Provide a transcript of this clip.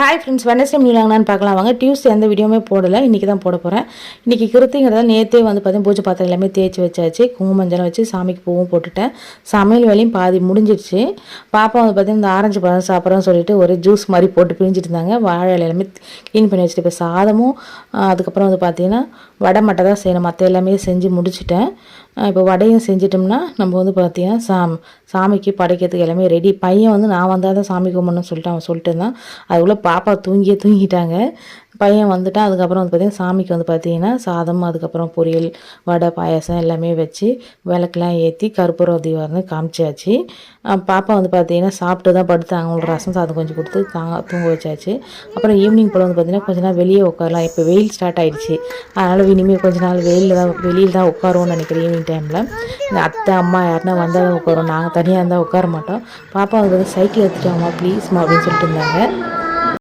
Hi friends, Wednesday மீலாங்கன்னு பார்க்கலாம் வாங்க. Tuesday எந்த வீடியோவுமே போடலை, இன்றைக்கி தான் போட போகிறேன். இன்றைக்கி கிருத்திங்கிறதால நேற்றே வந்து பார்த்தீங்கன்னா பூஜை பாத்திரம் எல்லாமே தேய்ச்சி வச்சாச்சு. குங்குமஞ்சளம் வச்சு சாமிக்கு பூவும் போட்டுட்டேன். சமையல் வேலையும் பாதி முடிஞ்சிடுச்சு. பாப்பா வந்து பார்த்தீங்கன்னா இந்த ஆரஞ்சு பழம் சாப்பிட்றோன்னு சொல்லிட்டு ஒரு ஜூஸ் மாதிரி போட்டு பிழிஞ்சிட்டு இருந்தாங்க. வாழை இலை எல்லாமே க்ளீன் பண்ணி வச்சுட்டு இப்போ சாதமும் அதுக்கப்புறம் வந்து பார்த்தீங்கன்னா வடை மட்டும் தான் செய்யணும். மற்ற எல்லாமே செஞ்சு முடிச்சுட்டேன். இப்போ வடையும் செஞ்சிட்டோம்னா நம்ம வந்து பார்த்தீங்கன்னா சாமிக்கு படைக்கிறதுக்கு எல்லாமே ரெடி. பையன் வந்து நான் வந்தால் தான் சாமி கும்பிடணும்னு சொல்லிட்டு அவன் சொல்லிட்டு இருந்தான். அதுக்குள்ளே பாப்பா தூங்கிட்டாங்க. பையன் வந்துட்டான். அதுக்கப்புறம் வந்து பார்த்திங்கன்னா சாமிக்கு வந்து பார்த்திங்கன்னா சாதம், அதுக்கப்புறம் பொரியல், வடை, பாயாசம் எல்லாமே வச்சு விளக்கெலாம் ஏற்றி கற்பூர தீபம் காமிச்சாச்சு. பாப்பா வந்து பார்த்திங்கன்னா சாப்பிட்டு தான் படுத்தாங்க. அவங்களுக்கு ரசம் சாதம் கொஞ்சம் கொடுத்து தூங்க வச்சாச்சு. அப்புறம் ஈவினிங் போல் வந்து பார்த்திங்கன்னா கொஞ்ச நாள் வெளியே உட்காரலாம். இப்போ வெயில் ஸ்டார்ட் ஆகிடுச்சு. அதனால் இனிமேல் கொஞ்ச நாள் வெளியில் தான் உட்காருவோம்னு நினைக்கிறேன். ஈவினிங் டைமில் இந்த அத்தை அம்மா யாருன்னா வந்தால் தான் உட்காரோம். நாங்கள் தனியாக இருந்தால் உட்கார மாட்டோம். பாப்பா வந்து சைக்கிள் எடுத்துட்டாமா ப்ளீஸ்மா அப்படின்னு சொல்லிட்டு இருந்தாங்க.